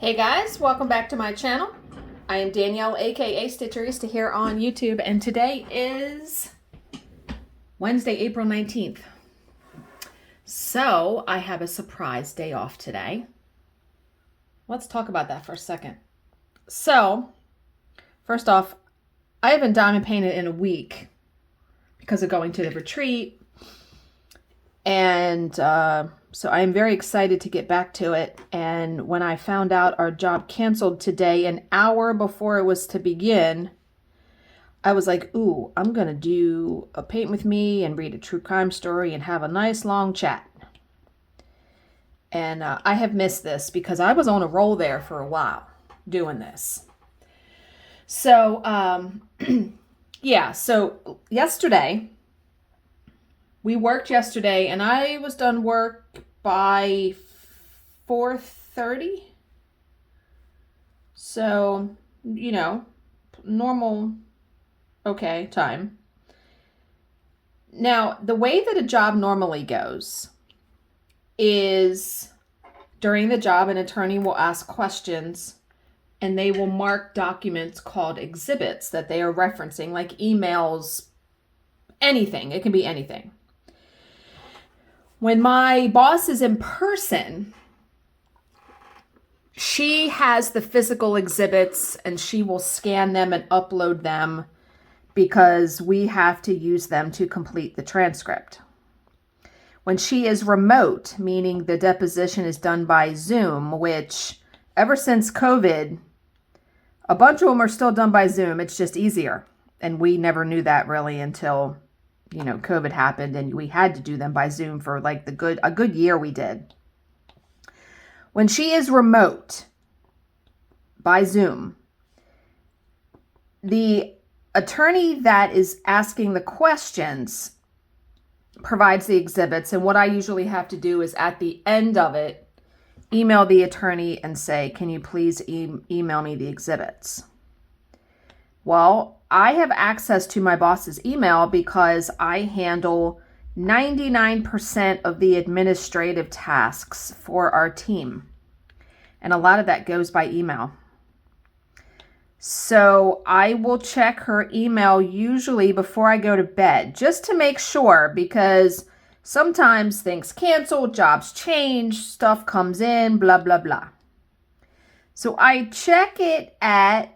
Hey guys, welcome back to my channel. I am Danielle, aka Stitcherista, here on YouTube, and today is Wednesday, April 19th. So I have a surprise day off today. Let's talk about that for a second. So, first off, I haven't diamond painted in a week because of going to the retreat, and so I am very excited to get back to it. And when I found out our job canceled today, an hour before it was to begin, I was like, ooh, I'm going to do a paint with me and read a true crime story and have a nice long chat. And I have missed this because I was on a roll there for a while doing this. So, yeah, so yesterday, we worked yesterday, and I was done work by 4:30. So, you know, normal, okay, time. Now, the way that a job normally goes is during the job, an attorney will ask questions, and they will mark documents called exhibits that they are referencing, like emails, anything. It can be anything. When my boss is in person, she has the physical exhibits and she will scan them and upload them because we have to use them to complete the transcript. When she is remote, meaning the deposition is done by Zoom, which ever since COVID, a bunch of them are still done by Zoom. It's just easier. And we never knew that really until COVID happened, and we had to do them by Zoom for like a good year we did. When she is remote by Zoom, the attorney that is asking the questions provides the exhibits, and what I usually have to do is at the end of it, email the attorney and say, can you please email me the exhibits? Well, I have access to my boss's email because I handle 99% of the administrative tasks for our team. And a lot of that goes by email. So I will check her email usually before I go to bed, just to make sure, because sometimes things cancel, jobs change, stuff comes in, blah, blah, blah. So I check it at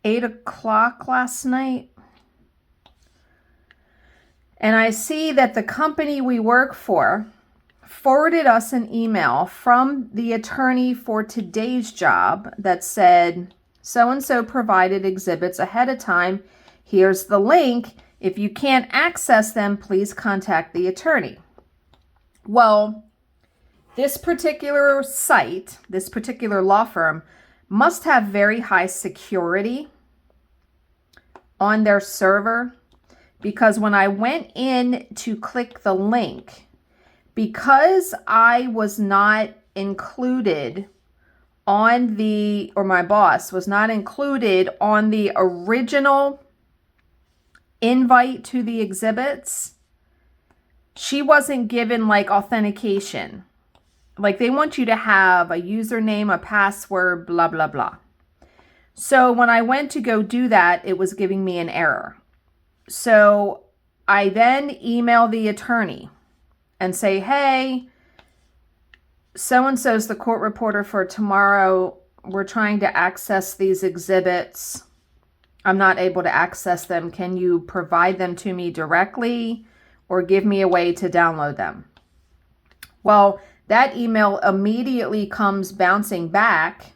8 o'clock last night, and I see that the company we work for forwarded us an email from the attorney for today's job that said, so-and-so provided exhibits ahead of time. Here's the link. If you can't access them, please contact the attorney. Well, this particular site, this particular law firm, must have very high security on their server, because when I went in to click the link, because I was not included on or my boss was not included on the original invite to the exhibits, she wasn't given like authentication. Like, they want you to have a username, a password, blah, blah, blah. So when I went to go do that, it was giving me an error. So I then email the attorney and say, hey, so-and-so's the court reporter for tomorrow. We're trying to access these exhibits. I'm not able to access them. Can you provide them to me directly or give me a way to download them? Well, that email immediately comes bouncing back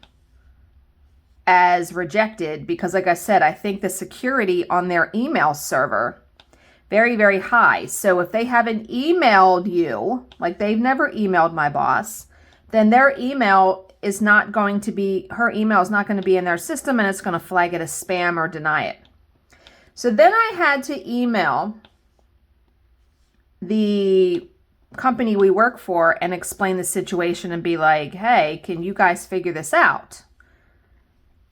as rejected because, like I said, I think the security on their email server, very, very high. So if they haven't emailed you, like they've never emailed my boss, then their email is not going to be, her email is not going to be in their system, and it's going to flag it as spam or deny it. So then I had to email the company we work for and explain the situation and be like, hey, can you guys figure this out?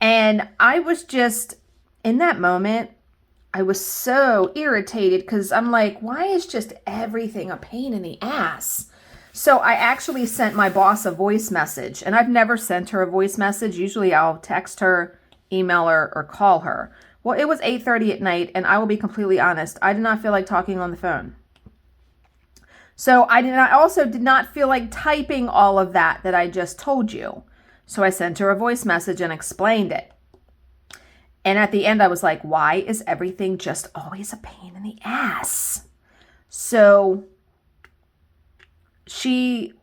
And I was just, in that moment, I was so irritated because I'm like, why is just everything a pain in the ass? So I actually sent my boss a voice message, and I've never sent her a voice message. Usually I'll text her, email her, or call her. Well, it was 8:30 at night, and I will be completely honest, I did not feel like talking on the phone. So I also did not feel like typing all of that I just told you. So I sent her a voice message and explained it. And at the end, I was like, why is everything just always a pain in the ass? So she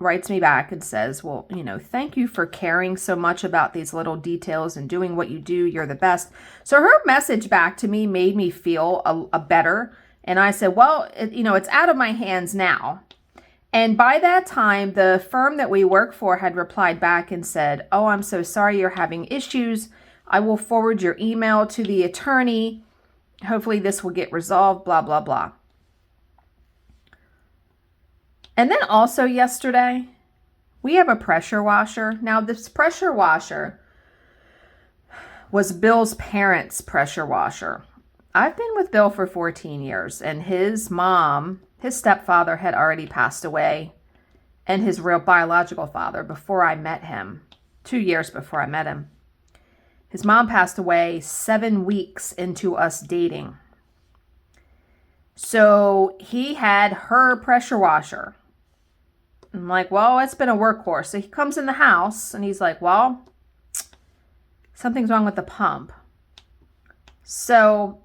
writes me back and says, well, thank you for caring so much about these little details and doing what you do. You're the best. So her message back to me made me feel a better. And I said, well, it's out of my hands now. And by that time, the firm that we work for had replied back and said, oh, I'm so sorry you're having issues. I will forward your email to the attorney. Hopefully this will get resolved, blah, blah, blah. And then also yesterday, we have a pressure washer. Now, this pressure washer was Bill's parents' pressure washer. I've been with Bill for 14 years, and his mom, his stepfather had already passed away, and his real biological father before I met him, 2 years before I met him. His mom passed away 7 weeks into us dating. So he had her pressure washer. I'm like, well, it's been a workhorse. So he comes in the house and he's like, well, something's wrong with the pump. So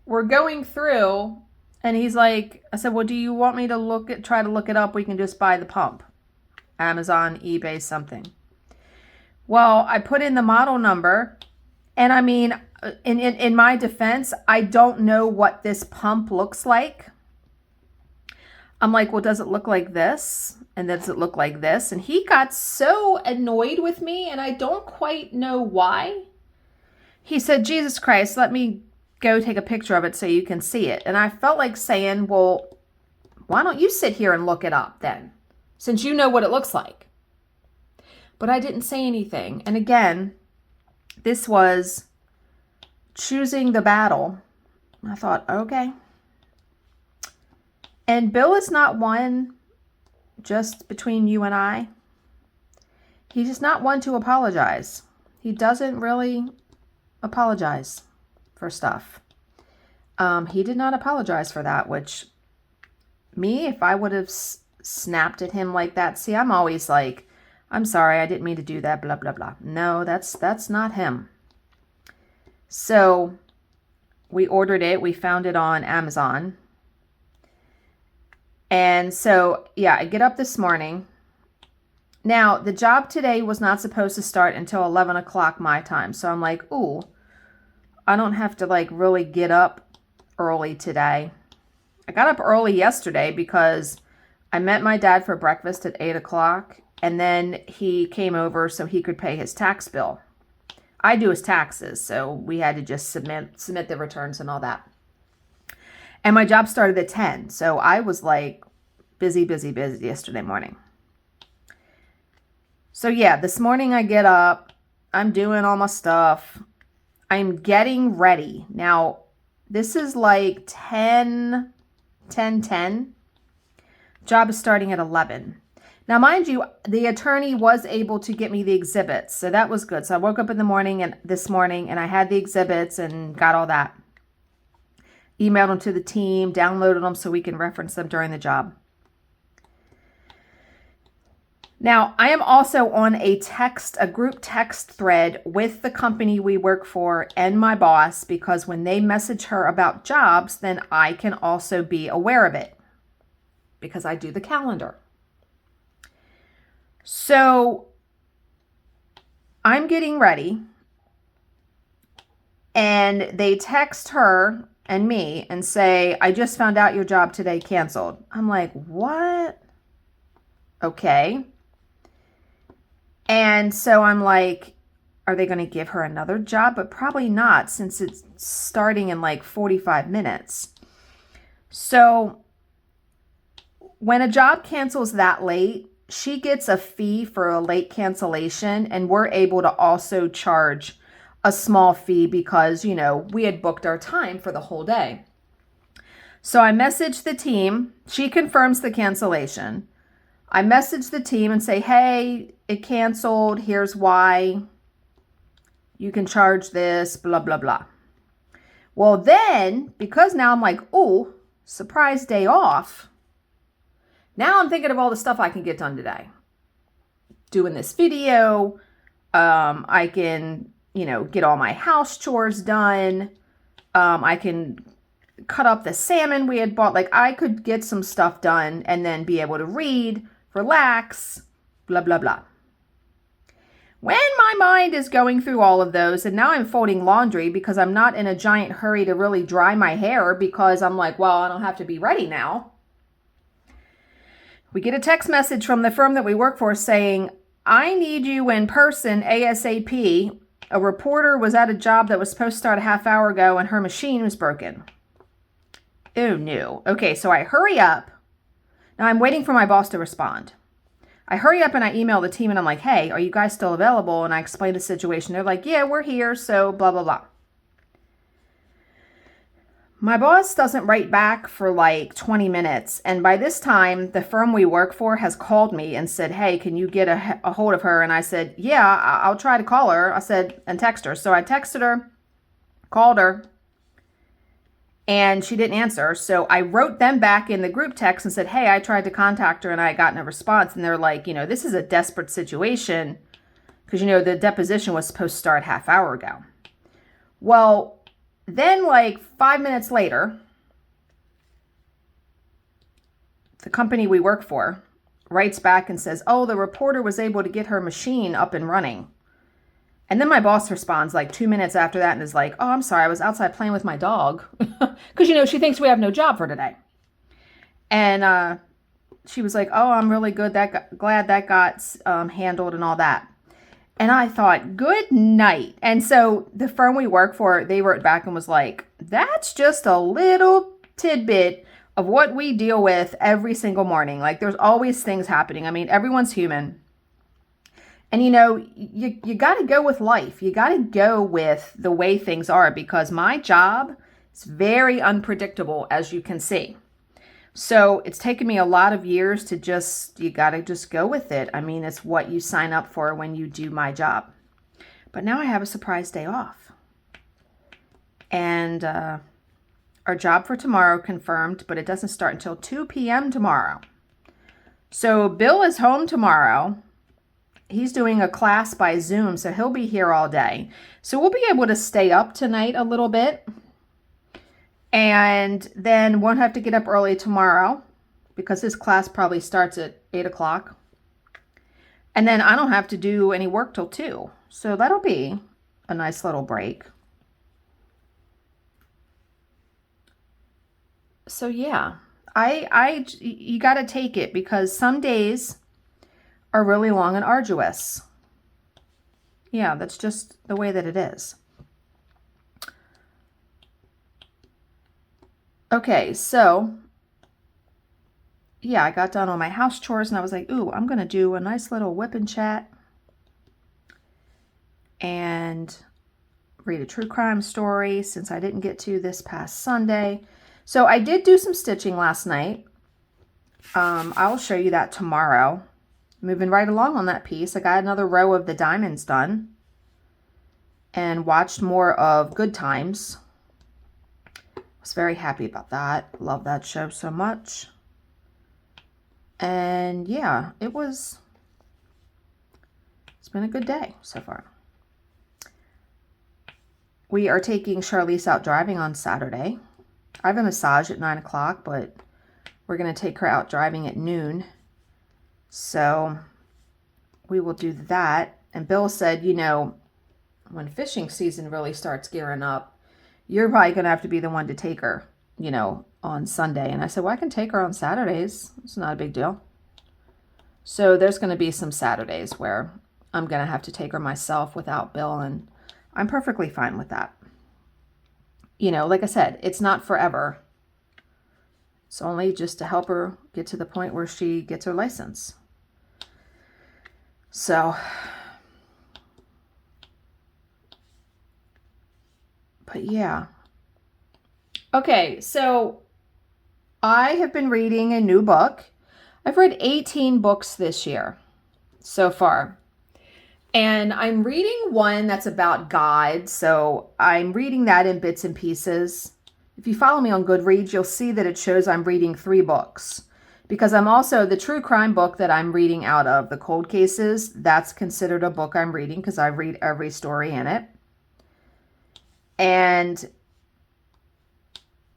we're going through and he's like, I said, well, do you want me to try to look it up? We can just buy the pump. Amazon, eBay, something. Well, I put in the model number, and I mean, in my defense, I don't know what this pump looks like. I'm like, well, does it look like this? And does it look like this? And he got so annoyed with me, and I don't quite know why. He said, Jesus Christ, let me go take a picture of it so you can see it. And I felt like saying, well, why don't you sit here and look it up then, since you know what it looks like? But I didn't say anything. And again, this was choosing the battle. I thought, okay. And Bill is not one, just between you and I, he's just not one to apologize. He doesn't really apologize for stuff. He did not apologize for that, which me, if I would have snapped at him like that, see, I'm always like, I'm sorry, I didn't mean to do that, blah, blah, blah. No, that's not him. So we ordered it. We found it on Amazon. And so, yeah, I get up this morning. Now, the job today was not supposed to start until 11 o'clock my time. So I'm like, ooh, I don't have to like really get up early today. I got up early yesterday because I met my dad for breakfast at 8 o'clock. And then he came over so he could pay his tax bill. I do his taxes, so we had to just submit the returns and all that. And my job started at 10, so I was like busy yesterday morning. So yeah, this morning I get up, I'm doing all my stuff. I'm getting ready. Now, this is like 10. Job is starting at 11. Now, mind you, the attorney was able to get me the exhibits, so that was good. So I woke up in the morning and this morning, and I had the exhibits and got all that. Emailed them to the team, downloaded them so we can reference them during the job. Now, I am also on a group text thread with the company we work for and my boss, because when they message her about jobs, then I can also be aware of it because I do the calendar. So I'm getting ready and they text her and me and say, I just found out your job today canceled. I'm like, what? Okay. And so I'm like, are they going to give her another job? But probably not, since it's starting in like 45 minutes. So when a job cancels that late, she gets a fee for a late cancellation, and we're able to also charge a small fee because, we had booked our time for the whole day. So I message the team. She confirms the cancellation. I message the team and say, hey, it canceled. Here's why. You can charge this, blah, blah, blah. Well, then, because now I'm like, oh, surprise day off. Now I'm thinking of all the stuff I can get done today. Doing this video. I can, get all my house chores done. I can cut up the salmon we had bought. Like, I could get some stuff done and then be able to read, relax, blah, blah, blah. When my mind is going through all of those, and now I'm folding laundry because I'm not in a giant hurry to really dry my hair because I'm like, well, I don't have to be ready now. We get a text message from the firm that we work for saying, I need you in person ASAP. A reporter was at a job that was supposed to start a half hour ago and her machine was broken. Oh no. Okay, so I hurry up. Now I'm waiting for my boss to respond. I hurry up and I email the team and I'm like, hey, are you guys still available? And I explain the situation. They're like, yeah, we're here. So blah, blah, blah. My boss doesn't write back for like 20 minutes. And by this time, the firm we work for has called me and said, hey, can you get a hold of her? And I said, yeah, I'll try to call her. I said, and text her. So I texted her, called her, and she didn't answer. So I wrote them back in the group text and said, hey, I tried to contact her and I got no response. And they're like, this is a desperate situation because, the deposition was supposed to start half hour ago. Well, then like 5 minutes later, the company we work for writes back and says, oh, the reporter was able to get her machine up and running. And then my boss responds like 2 minutes after that and is like, oh, I'm sorry, I was outside playing with my dog. Because, she thinks we have no job for today. And she was like, oh, I'm really glad that got handled and all that. And I thought, good night. And so the firm we work for, they wrote back and was like, that's just a little tidbit of what we deal with every single morning. Like, there's always things happening. I mean, everyone's human. And, you got to go with life. You got to go with the way things are because my job is very unpredictable, as you can see. So it's taken me a lot of years to you got to just go with it. I mean, it's what you sign up for when you do my job. But now I have a surprise day off. And our job for tomorrow confirmed, but it doesn't start until 2 p.m. tomorrow. So Bill is home tomorrow. He's doing a class by Zoom, so he'll be here all day. So we'll be able to stay up tonight a little bit. And then won't have to get up early tomorrow because his class probably starts at 8 o'clock. And then I don't have to do any work till 2. So that'll be a nice little break. So yeah, you got to take it because some days are really long and arduous. Yeah, that's just the way that it is. Okay, so yeah, I got done all my house chores and I was like, ooh, I'm going to do a nice little whip and chat and read a true crime story since I didn't get to this past Sunday. So I did do some stitching last night. I'll show you that tomorrow. Moving right along on that piece. I got another row of the diamonds done and watched more of Good Times. Was very happy about that. Love that show so much. And yeah, it's been a good day so far. We are taking Charlize out driving on Saturday. I have a massage at 9 o'clock, but we're going to take her out driving at noon. So we will do that. And Bill said, when fishing season really starts gearing up, you're probably going to have to be the one to take her, on Sunday. And I said, well, I can take her on Saturdays. It's not a big deal. So there's going to be some Saturdays where I'm going to have to take her myself without Bill. And I'm perfectly fine with that. Like I said, it's not forever. It's only just to help her get to the point where she gets her license. So, but yeah. Okay, so I have been reading a new book. I've read 18 books this year so far. And I'm reading one that's about God. So I'm reading that in bits and pieces. If you follow me on Goodreads, you'll see that it shows I'm reading 3 books. Because I'm also, the true crime book that I'm reading out of, The Cold Cases, that's considered a book I'm reading because I read every story in it. And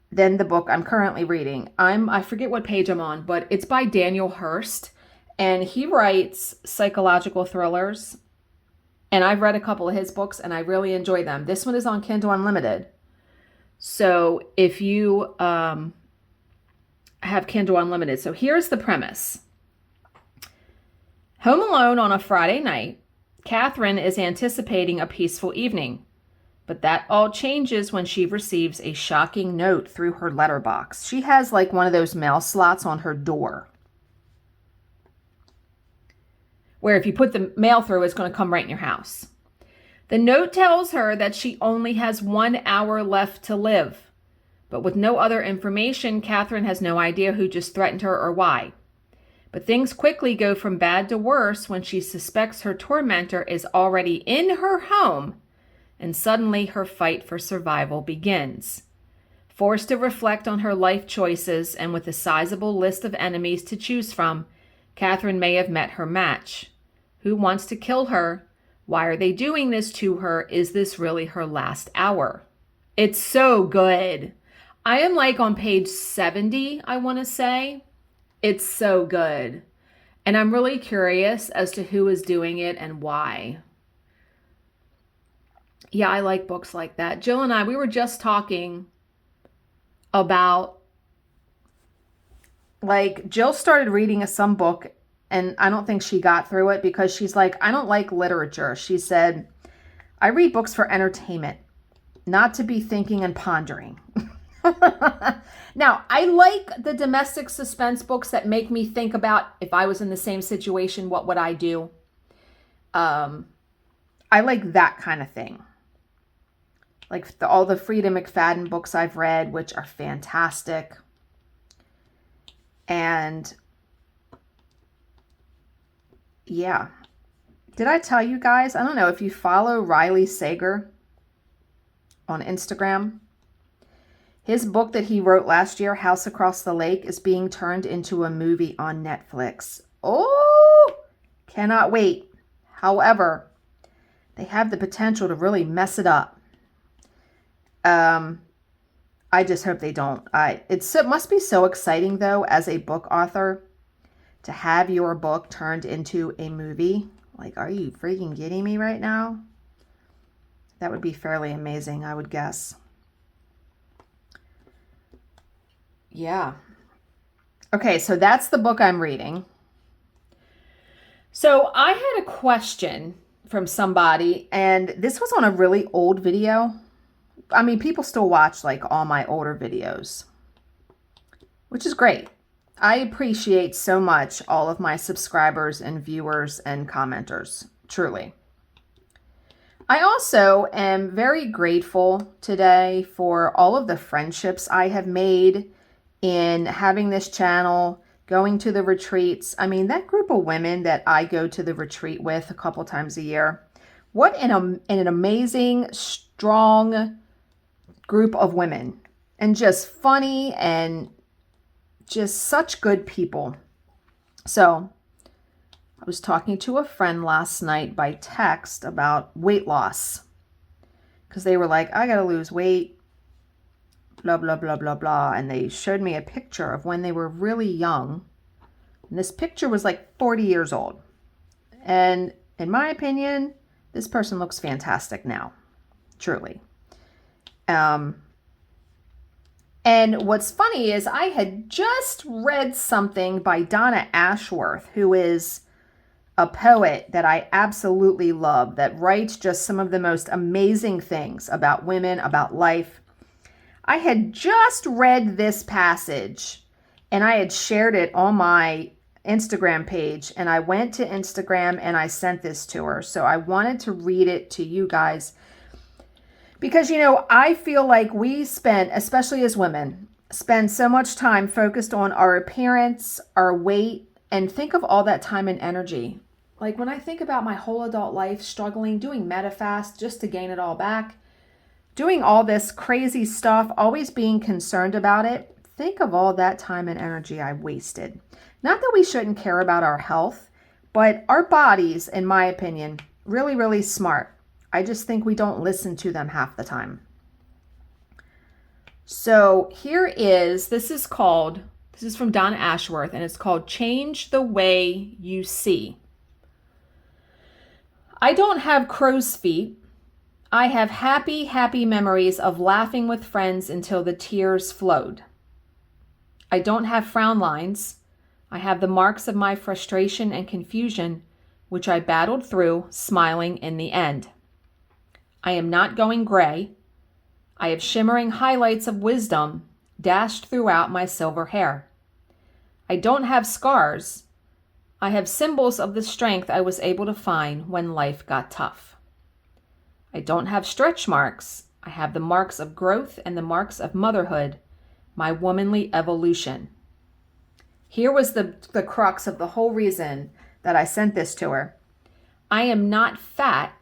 then the book I'm currently reading, I forget what page I'm on, but it's by Daniel Hurst. And he writes psychological thrillers. And I've read a couple of his books and I really enjoy them. This one is on Kindle Unlimited. So if you have Kindle Unlimited. So here's the premise. Home alone on a Friday night, Catherine is anticipating a peaceful evening. But that all changes when she receives a shocking note through her letterbox. She has like one of those mail slots on her door, where if you put the mail through, it's going to come right in your house. The note tells her that she only has 1 hour left to live. But with no other information, Catherine has no idea who just threatened her or why. But things quickly go from bad to worse when she suspects her tormentor is already in her home, and suddenly her fight for survival begins. Forced to reflect on her life choices and with a sizable list of enemies to choose from, Catherine may have met her match. Who wants to kill her? Why are they doing this to her? Is this really her last hour? It's so good. I am like on page 70, I want to say. It's so good. And I'm really curious as to who is doing it and why. Yeah, I like books like that. Jill and I, we were just talking about, like, Jill started reading some book and I don't think she got through it because she's like, I don't like literature. She said, I read books for entertainment, not to be thinking and pondering. Now, I like the domestic suspense books that make me think about if I was in the same situation, what would I do? I like that kind of thing. Like all the Frida McFadden books I've read, which are fantastic. And yeah. Did I tell you guys? I don't know if you follow Riley Sager on Instagram. His book that he wrote last year, House Across the Lake, is being turned into a movie on Netflix. Oh, cannot wait. However, they have the potential to really mess it up. I just hope they don't. It must be so exciting, though, as a book author, to have your book turned into a movie. Like, are you freaking kidding me right now? That would be fairly amazing, I would guess. Yeah. Okay, so that's the book I'm reading. So I had a question from somebody, and this was on a really old video. I mean, people still watch like all my older videos, which is great. I appreciate so much all of my subscribers and viewers and commenters, truly. I also am very grateful today for all of the friendships I have made in having this channel, going to the retreats. I mean, that group of women that I go to the retreat with a couple times a year, what an amazing, strong group of women, and just funny and just such good people. So I was talking to a friend last night by text about weight loss, because they were like, I gotta lose weight, blah, blah, blah, blah, blah. And they showed me a picture of when they were really young. And this picture was like 40 years old. And in my opinion, this person looks fantastic now, truly. And what's funny is I had just read something by Donna Ashworth, who is a poet that I absolutely love, that writes just some of the most amazing things about women, about life. I had just read this passage and I had shared it on my Instagram page, and I went to Instagram and I sent this to her. So I wanted to read it to you guys because, you know, I feel like we spend, especially as women, spend so much time focused on our appearance, our weight, and think of all that time and energy. Like when I think about my whole adult life struggling, doing MetaFast just to gain it all back, doing all this crazy stuff, always being concerned about it, think of all that time and energy I wasted. Not that we shouldn't care about our health, but our bodies, in my opinion, really, really smart. I just think we don't listen to them half the time. So this is from Donna Ashworth, and it's called Change the Way You See. I don't have crow's feet. I have happy, happy memories of laughing with friends until the tears flowed. I don't have frown lines. I have the marks of my frustration and confusion, which I battled through, smiling in the end. I am not going gray. I have shimmering highlights of wisdom dashed throughout my silver hair. I don't have scars. I have symbols of the strength I was able to find when life got tough. I don't have stretch marks. I have the marks of growth and the marks of motherhood, my womanly evolution. Here was the crux of the whole reason that I sent this to her. I am not fat.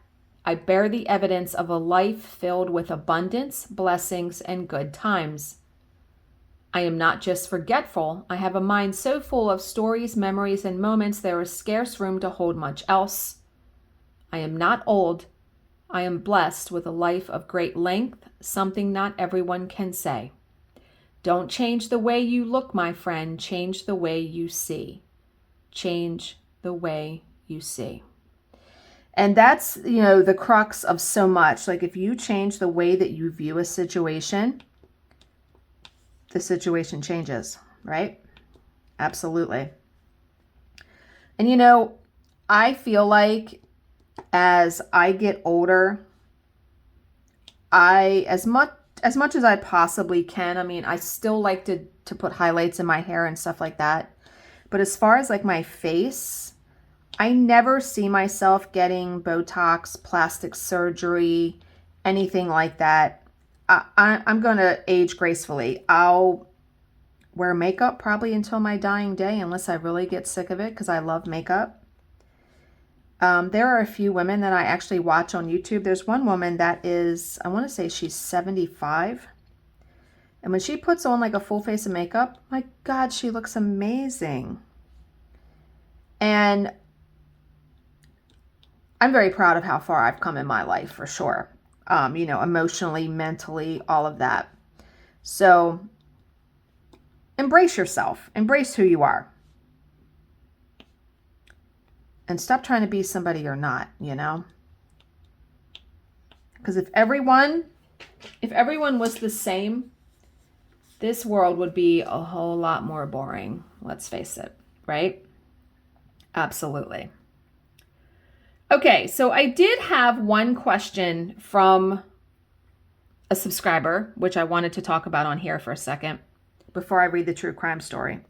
I bear the evidence of a life filled with abundance, blessings, and good times. I am not just forgetful. I have a mind so full of stories, memories, and moments there is scarce room to hold much else. I am not old. I am blessed with a life of great length, something not everyone can say. Don't change the way you look, my friend. Change the way you see. Change the way you see. And that's, the crux of so much. Like if you change the way that you view a situation, the situation changes, right? Absolutely. And I feel like as I get older, as much as I possibly can, I still like to put highlights in my hair and stuff like that. But as far as like my face, I never see myself getting Botox, plastic surgery, anything like that. I'm going to age gracefully. I'll wear makeup probably until my dying day, unless I really get sick of it, because I love makeup. There are a few women that I actually watch on YouTube. There's one woman that is, I want to say she's 75. And when she puts on like a full face of makeup, my God, she looks amazing. And I'm very proud of how far I've come in my life, for sure. Emotionally, mentally, all of that. So embrace yourself. Embrace who you are. And stop trying to be somebody you're not, Because if everyone was the same, this world would be a whole lot more boring. Let's face it, right? Absolutely. Okay, so I did have one question from a subscriber, which I wanted to talk about on here for a second before I read the true crime story.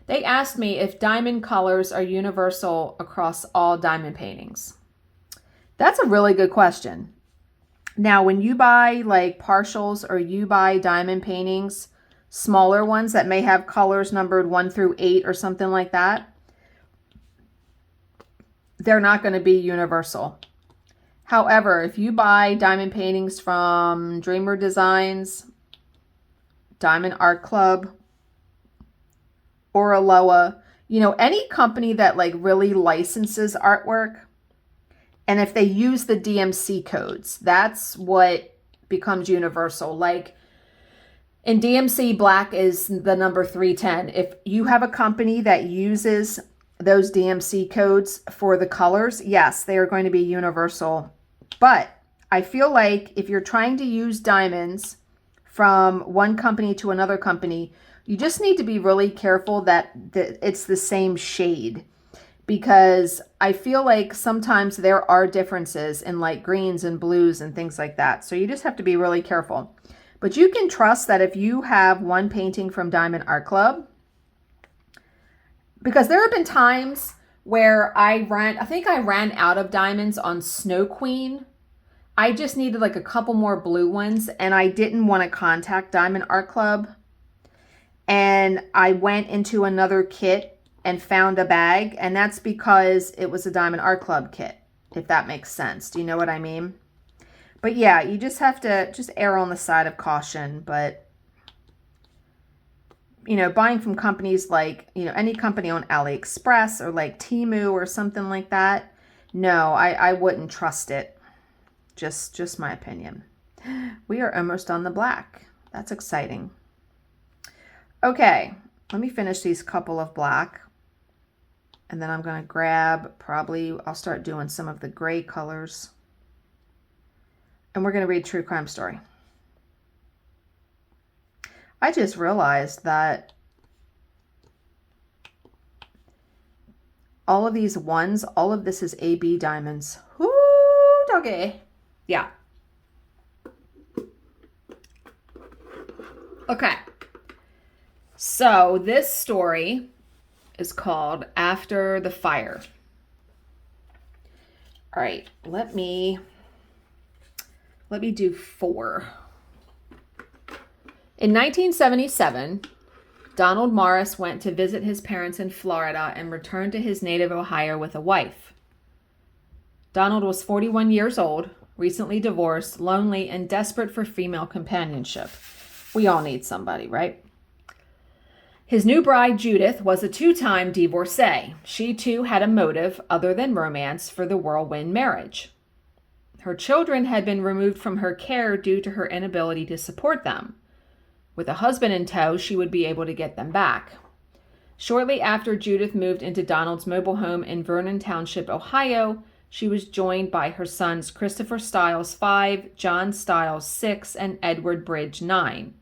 They asked me if diamond colors are universal across all diamond paintings. That's a really good question. Now, when you buy like partials or you buy diamond paintings, smaller ones that may have colors numbered 1 through 8 or something like that, they're not going to be universal. However, if you buy diamond paintings from Dreamer Designs, Diamond Art Club, or Aloha, any company that like really licenses artwork, and if they use the DMC codes, that's what becomes universal. Like in DMC, black is the number 310. If you have a company that uses those DMC codes for the colors, yes, they are going to be universal. But I feel like if you're trying to use diamonds from one company to another company, you just need to be really careful that it's the same shade, because I feel like sometimes there are differences in like greens and blues and things like that. So you just have to be really careful. But you can trust that if you have one painting from Diamond Art Club, because there have been times where I ran out of diamonds on Snow Queen. I just needed like a couple more blue ones, and I didn't want to contact Diamond Art Club and I went into another kit and found a bag, and that's because it was a Diamond Art Club kit, if that makes sense. Do you know what I mean? But yeah, you just have to just err on the side of caution. But, you know, buying from companies like, you know, any company on AliExpress or like Temu or something like that, no, I wouldn't trust it. Just my opinion. We are almost on the black. That's exciting. Okay, let me finish these couple of black. And then I'm going to grab, probably, I'll start doing some of the gray colors. And we're going to read True Crime Story. I just realized that all of these ones, all of this is AB diamonds. Whoo, doggy. Yeah. Okay. So this story is called After the Fire. All right, let me do 4. In 1977, Donald Morris went to visit his parents in Florida and returned to his native Ohio with a wife. Donald was 41 years old, recently divorced, lonely, and desperate for female companionship. We all need somebody, right? His new bride, Judith, was a 2-time divorcee. She, too, had a motive, other than romance, for the whirlwind marriage. Her children had been removed from her care due to her inability to support them. With a husband in tow, she would be able to get them back. Shortly after Judith moved into Donald's mobile home in Vernon Township, Ohio, she was joined by her sons Christopher Stiles 5, John Stiles 6, and Edward Bridge 9.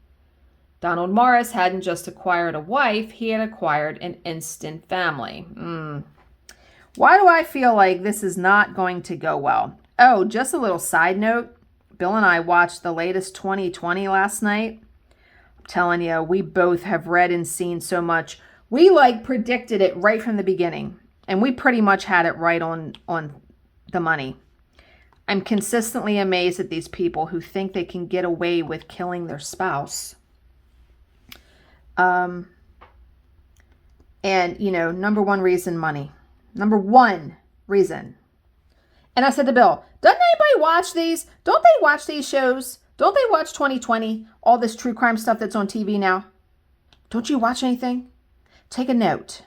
Donald Morris hadn't just acquired a wife, he had acquired an instant family. Why do I feel like this is not going to go well? Oh, just a little side note. Bill and I watched the latest 2020 last night. I'm telling you, we both have read and seen so much. We predicted it right from the beginning, and we pretty much had it right on the money. I'm consistently amazed at these people who think they can get away with killing their spouse. And, you know, number one reason, money. Number one reason. And I said to Bill, doesn't anybody watch these? Don't they watch these shows? Don't they watch 2020? All this true crime stuff that's on TV now? Don't you watch anything? Take a note.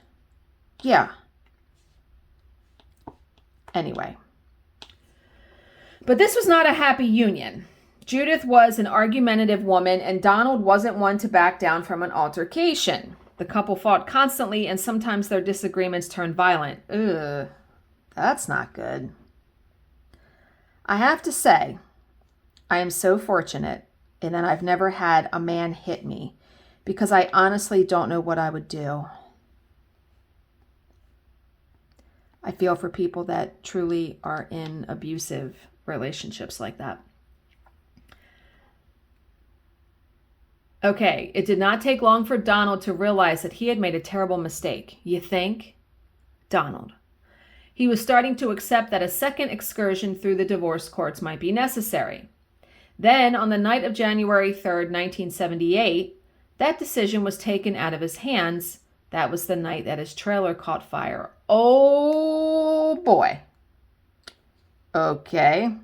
Yeah. Anyway. But this was not a happy union. Judith was an argumentative woman, and Donald wasn't one to back down from an altercation. The couple fought constantly, and sometimes their disagreements turned violent. Ugh, that's not good. I have to say, I am so fortunate in that I've never had a man hit me, because I honestly don't know what I would do. I feel for people that truly are in abusive relationships like that. Okay, it did not take long for Donald to realize that he had made a terrible mistake. You think? Donald. He was starting to accept that a second excursion through the divorce courts might be necessary. Then, on the night of January 3rd, 1978, that decision was taken out of his hands. That was the night that his trailer caught fire. Oh, boy. Okay.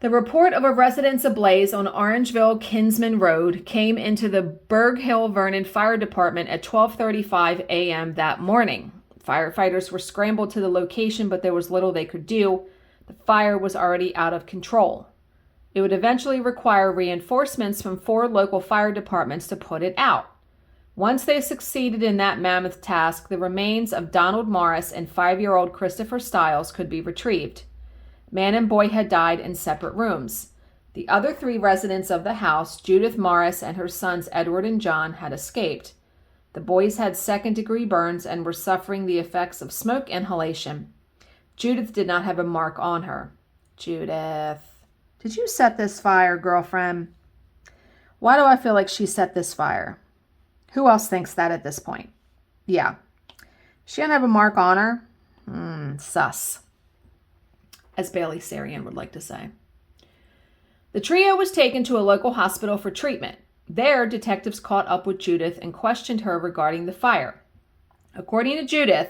The report of a residence ablaze on Orangeville Kinsman Road came into the Berg Hill Vernon Fire Department at 12:35 a.m. that morning. Firefighters were scrambled to the location, but there was little they could do. The fire was already out of control. It would eventually require reinforcements from 4 local fire departments to put it out. Once they succeeded in that mammoth task, the remains of Donald Morris and 5-year-old Christopher Stiles could be retrieved. Man and boy had died in separate rooms. The other 3 residents of the house, Judith Morris and her sons Edward and John, had escaped. The boys had second-degree burns and were suffering the effects of smoke inhalation. Judith did not have a mark on her. Judith, did you set this fire, girlfriend? Why do I feel like she set this fire? Who else thinks that at this point? Yeah. She didn't have a mark on her? Sus. As Bailey Sarian would like to say. The trio was taken to a local hospital for treatment. There, detectives caught up with Judith and questioned her regarding the fire. According to Judith,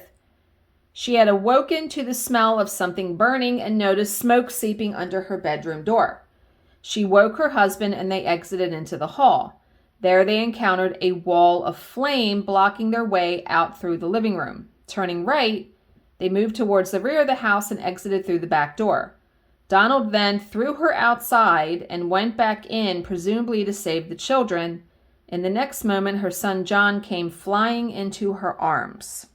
she had awoken to the smell of something burning and noticed smoke seeping under her bedroom door. She woke her husband and they exited into the hall. There they encountered a wall of flame blocking their way out through the living room. Turning right, they moved towards the rear of the house and exited through the back door. Donald then threw her outside and went back in, presumably to save the children. In the next moment, her son John came flying into her arms.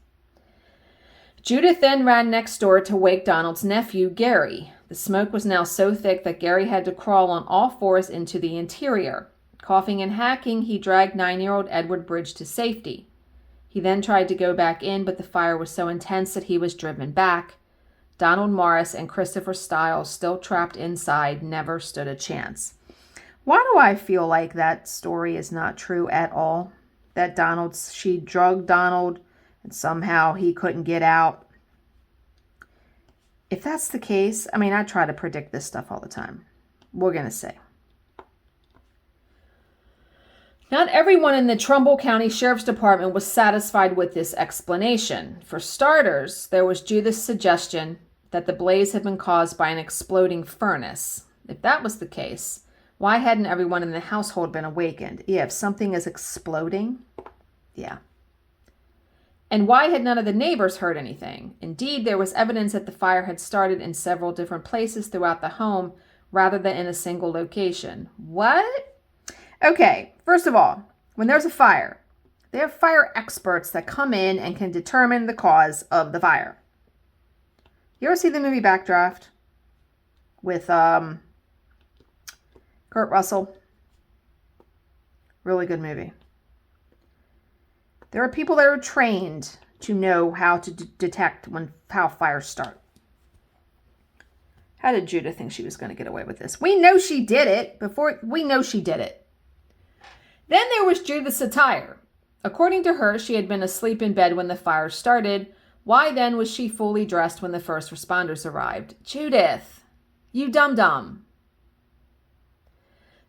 Judith then ran next door to wake Donald's nephew, Gary. The smoke was now so thick that Gary had to crawl on all fours into the interior. Coughing and hacking, he dragged 9-year-old Edward Bridge to safety. He then tried to go back in, but the fire was so intense that he was driven back. Donald Morris and Christopher Stiles, still trapped inside, never stood a chance. Why do I feel like that story is not true at all? That she drugged Donald and somehow he couldn't get out. If that's the case, I try to predict this stuff all the time. We're going to see. Not everyone in the Trumbull County Sheriff's Department was satisfied with this explanation. For starters, there was Judith's suggestion that the blaze had been caused by an exploding furnace. If that was the case, why hadn't everyone in the household been awakened? Yeah, if something is exploding, yeah. And why had none of the neighbors heard anything? Indeed, there was evidence that the fire had started in several different places throughout the home rather than in a single location. What? Okay, first of all, when there's a fire, they have fire experts that come in and can determine the cause of the fire. You ever see the movie Backdraft with Kurt Russell? Really good movie. There are people that are trained to know how to detect how fires start. How did Judith think she was going to get away with this? We know she did it. We know she did it. Then there was Judith's attire. According to her, she had been asleep in bed when the fire started. Why then was she fully dressed when the first responders arrived? Judith, you dum-dum.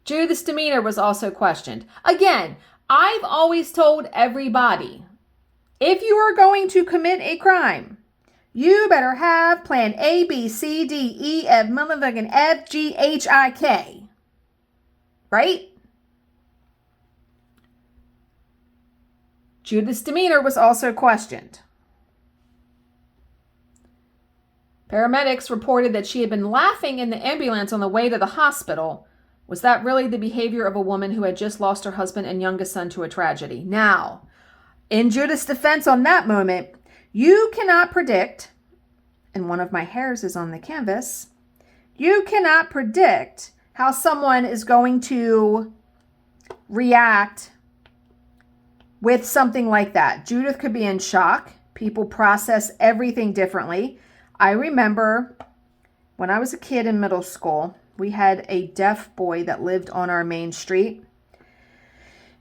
Judith's demeanor was also questioned. Again, I've always told everybody, if you are going to commit a crime, you better have plan A, B, C, D, E, F, motherfucking F, G, H, I, K. Right? Judith's demeanor was also questioned. Paramedics reported that she had been laughing in the ambulance on the way to the hospital. Was that really the behavior of a woman who had just lost her husband and youngest son to a tragedy? Now, in Judith's defense on that moment, you cannot predict, and one of my hairs is on the canvas, you cannot predict how someone is going to react with something like that. Judith could be in shock. People process everything differently. I remember when I was a kid in middle school, we had a deaf boy that lived on our main street.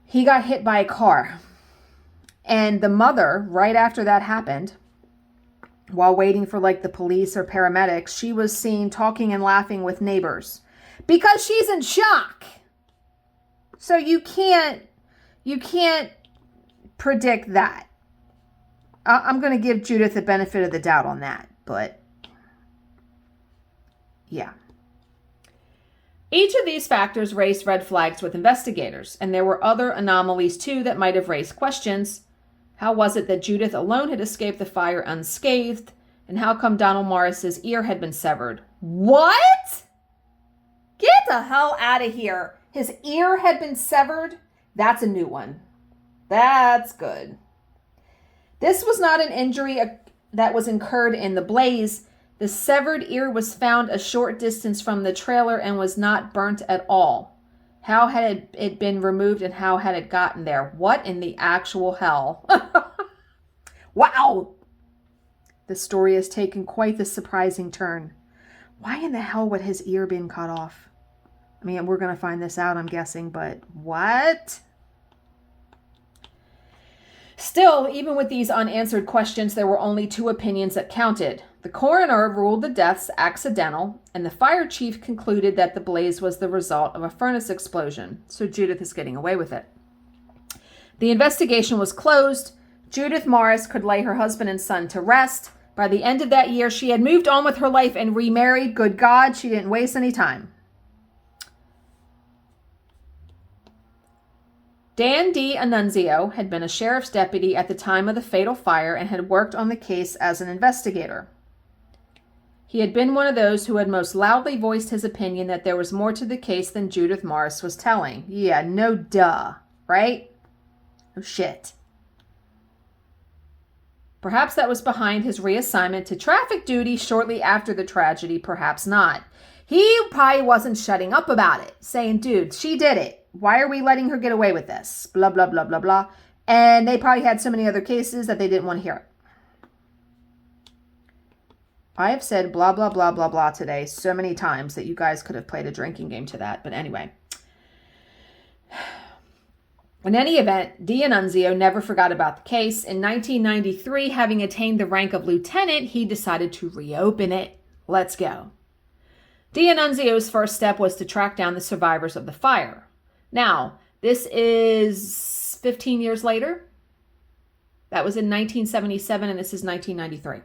He got hit by a car. And the mother, right after that happened, while waiting for the police or paramedics, she was seen talking and laughing with neighbors because she's in shock. So you can't predict that. I'm going to give Judith the benefit of the doubt on that, but yeah. Each of these factors raised red flags with investigators, and there were other anomalies too that might have raised questions. How was it that Judith alone had escaped the fire unscathed? And how come Donald Morris's ear had been severed? What? Get the hell out of here. His ear had been severed? That's a new one. That's good. This was not an injury that was incurred in the blaze. The severed ear was found a short distance from the trailer and was not burnt at all. How had it been removed and how had it gotten there? What in the actual hell? Wow! The story has taken quite the surprising turn. Why in the hell would his ear been cut off? We're going to find this out, I'm guessing, but what? Still, even with these unanswered questions, there were only two opinions that counted. The The coroner ruled the deaths accidental, and the fire chief concluded that the blaze was the result of a furnace explosion. So Judith is getting away with it. The investigation was closed. Judith Morris could lay her husband and son to rest. By the end of that year, she had moved on with her life and remarried. Good God, she didn't waste any time. Dan D'Annunzio had been a sheriff's deputy at the time of the fatal fire and had worked on the case as an investigator. He had been one of those who had most loudly voiced his opinion that there was more to the case than Judith Morris was telling. Yeah, no duh, right? No shit. Perhaps that was behind his reassignment to traffic duty shortly after the tragedy, perhaps not. He probably wasn't shutting up about it, saying, dude, she did it. Why are we letting her get away with this? Blah, blah, blah, blah, blah. And they probably had so many other cases that they didn't want to hear it. I have said blah, blah, blah, blah, blah today so many times that you guys could have played a drinking game to that. But anyway. In any event, D'Annunzio never forgot about the case. In 1993, having attained the rank of lieutenant, he decided to reopen it. Let's go. D'Annunzio's first step was to track down the survivors of the fire. Now, this is 15 years later. That was in 1977, and this is 1993.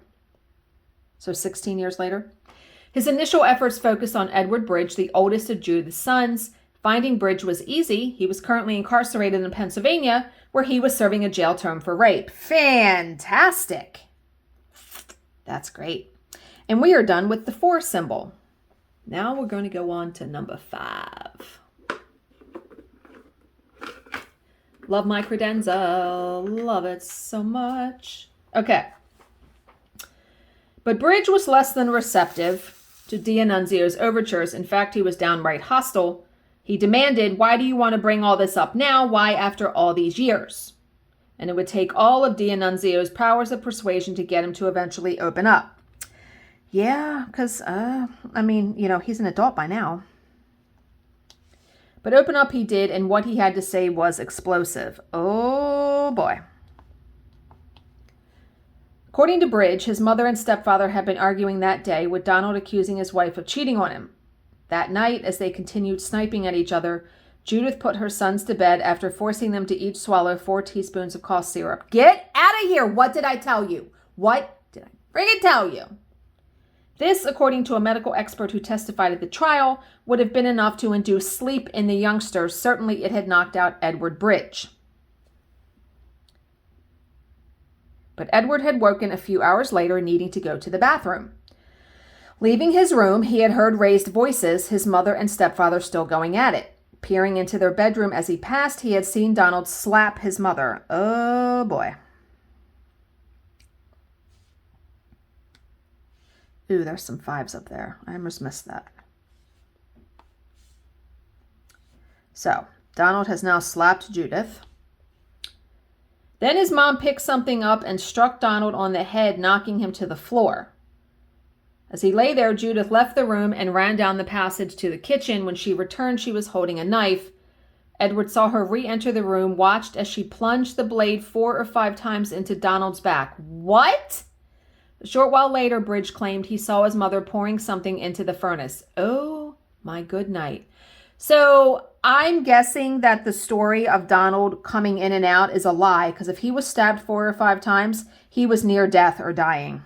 So 16 years later. His initial efforts focused on Edward Bridge, the oldest of Judith's sons. Finding Bridge was easy. He was currently incarcerated in Pennsylvania, where he was serving a jail term for rape. Fantastic. That's great. And we are done with the 4 symbol. Now we're going to go on to number 5. Love my credenza. Love it so much. Okay. But Bridge was less than receptive to D'Annunzio's overtures. In fact, he was downright hostile. He demanded, why do you want to bring all this up now? Why after all these years? And it would take all of D'Annunzio's powers of persuasion to get him to eventually open up. Yeah, because, he's an adult by now. But open up he did, and what he had to say was explosive. Oh, boy. According to Bridge, his mother and stepfather had been arguing that day, with Donald accusing his wife of cheating on him. That night, as they continued sniping at each other, Judith put her sons to bed after forcing them to each swallow 4 teaspoons of cough syrup. Get out of here! What did I tell you? What did I friggin' tell you? This, according to a medical expert who testified at the trial, would have been enough to induce sleep in the youngsters. Certainly it had knocked out Edward Bridge. But Edward had woken a few hours later, needing to go to the bathroom. Leaving his room, he had heard raised voices, his mother and stepfather still going at it. Peering into their bedroom as he passed, he had seen Donald slap his mother. Oh, boy. Ooh, there's some 5s up there. I almost missed that. So, Donald has now slapped Judith. Then his mom picked something up and struck Donald on the head, knocking him to the floor. As he lay there, Judith left the room and ran down the passage to the kitchen. When she returned, she was holding a knife. Edward saw her re-enter the room, watched as she plunged the blade 4 or 5 times into Donald's back. What? A short while later, Bridge claimed he saw his mother pouring something into the furnace. Oh, my good night. So I'm guessing that the story of Donald coming in and out is a lie, because if he was stabbed 4 or 5 times, he was near death or dying.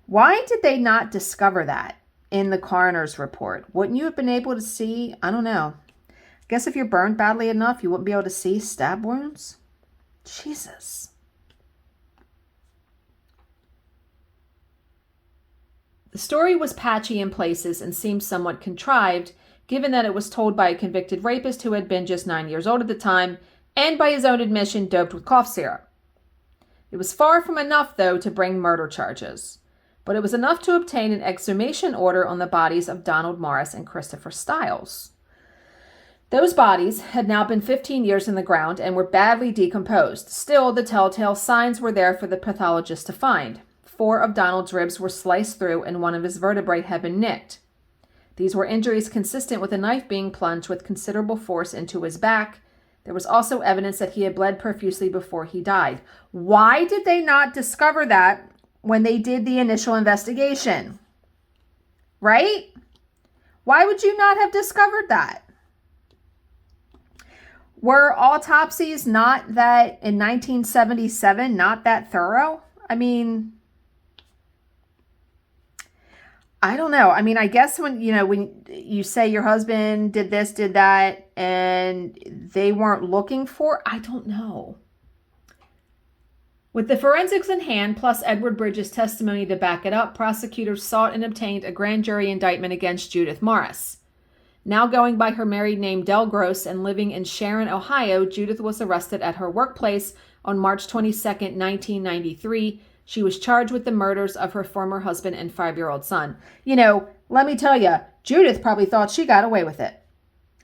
Why did they not discover that in the coroner's report? Wouldn't you have been able to see? I don't know. I guess if you're burned badly enough, you wouldn't be able to see stab wounds. Jesus. The story was patchy in places and seemed somewhat contrived, given that it was told by a convicted rapist who had been just 9 years old at the time, and by his own admission doped with cough syrup. It was far from enough, though, to bring murder charges. But it was enough to obtain an exhumation order on the bodies of Donald Morris and Christopher Stiles. Those bodies had now been 15 years in the ground and were badly decomposed. Still, the telltale signs were there for the pathologist to find. 4 of Donald's ribs were sliced through and 1 of his vertebrae had been nicked. These were injuries consistent with a knife being plunged with considerable force into his back. There was also evidence that he had bled profusely before he died. Why did they not discover that when they did the initial investigation, right? Why would you not have discovered that? Were autopsies not that in 1977, not that thorough? I mean, I don't know. I mean, I guess when you say your husband did this, did that, and they weren't looking for, I don't know. With the forensics in hand, plus Edward Bridges' testimony to back it up, prosecutors sought and obtained a grand jury indictment against Judith Morris. Now going by her married name Del Gross and living in Sharon, Ohio, Judith was arrested at her workplace on March 22, 1993. She was charged with the murders of her former husband and 5-year-old son. Let me tell you, Judith probably thought she got away with it.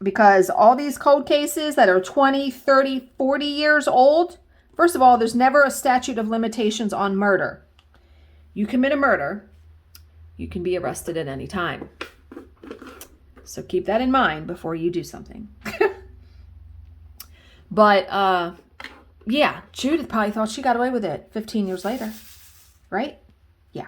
Because all these cold cases that are 20, 30, 40 years old, first of all, there's never a statute of limitations on murder. You commit a murder, you can be arrested at any time. So keep that in mind before you do something. But, yeah, Judith probably thought she got away with it 15 years later, right? Yeah.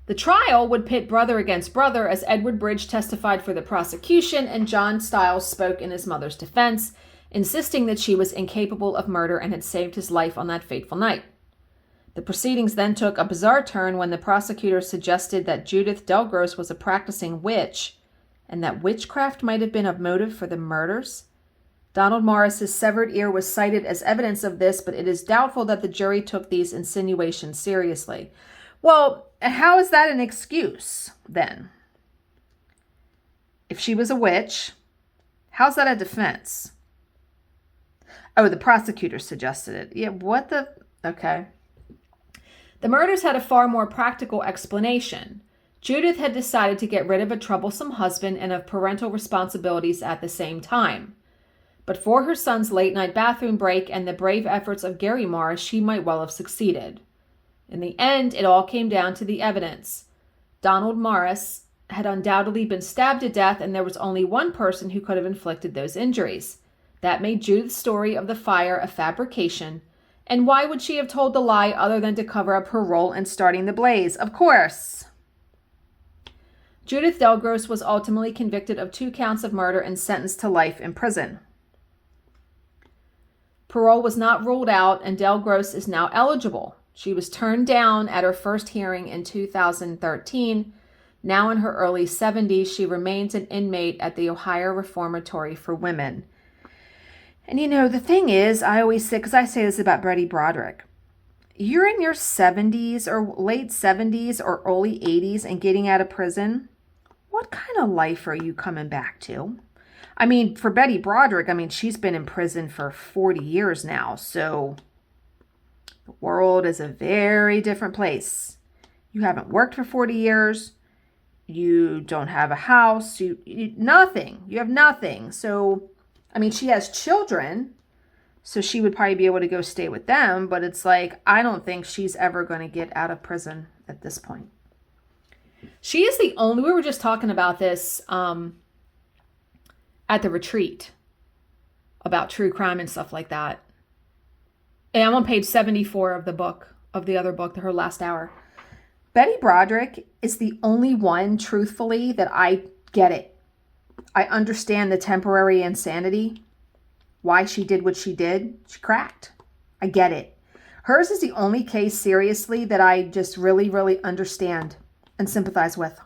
The trial would pit brother against brother as Edward Bridge testified for the prosecution and John Stiles spoke in his mother's defense, insisting that she was incapable of murder and had saved his life on that fateful night. The proceedings then took a bizarre turn when the prosecutor suggested that Judith Del Gross was a practicing witch and that witchcraft might have been a motive for the murders. Donald Morris's severed ear was cited as evidence of this, but it is doubtful that the jury took these insinuations seriously. Well, how is that an excuse then? If she was a witch, how's that a defense? Oh, the prosecutor suggested it. Yeah, what the... Okay. The murders had a far more practical explanation. Judith had decided to get rid of a troublesome husband and of parental responsibilities at the same time. But for her son's late-night bathroom break and the brave efforts of Gary Morris, she might well have succeeded. In the end, it all came down to the evidence. Donald Morris had undoubtedly been stabbed to death, and there was only one person who could have inflicted those injuries. That made Judith's story of the fire a fabrication. And why would she have told the lie other than to cover up her role in starting the blaze? Of course. Judith Del Gross was ultimately convicted of 2 counts of murder and sentenced to life in prison. Parole was not ruled out, and Del Gross is now eligible. She was turned down at her first hearing in 2013. Now in her early 70s, she remains an inmate at the Ohio Reformatory for Women. And the thing is, I always say, because I say this about Betty Broderick, you're in your 70s or late 70s or early 80s and getting out of prison. What kind of life are you coming back to? I mean, for Betty Broderick, she's been in prison for 40 years now. So the world is a very different place. You haven't worked for 40 years. You don't have a house. Nothing. You have nothing. So... she has children, so she would probably be able to go stay with them, but it's like, I don't think she's ever going to get out of prison at this point. She is the only, we were just talking about this at the retreat, about true crime and stuff like that. And I'm on page 74 of the book, of the other book, her last hour. Betty Broderick is the only one, truthfully, that I get it. I understand the temporary insanity, why she did what she did. She cracked. I get it. Hers is the only case, seriously, that I just really, really understand and sympathize with,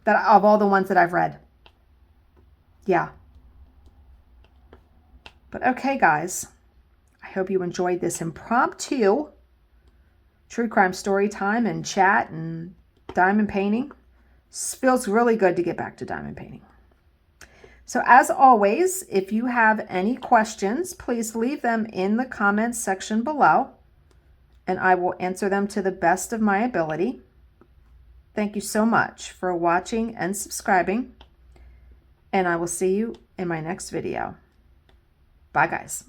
that of all the ones that I've read. Yeah. But okay, guys. I hope you enjoyed this impromptu true crime story time and chat and diamond painting. Feels really good to get back to diamond painting. So as always, if you have any questions, please leave them in the comments section below, and I will answer them to the best of my ability. Thank you so much for watching and subscribing, and I will see you in my next video. Bye, guys.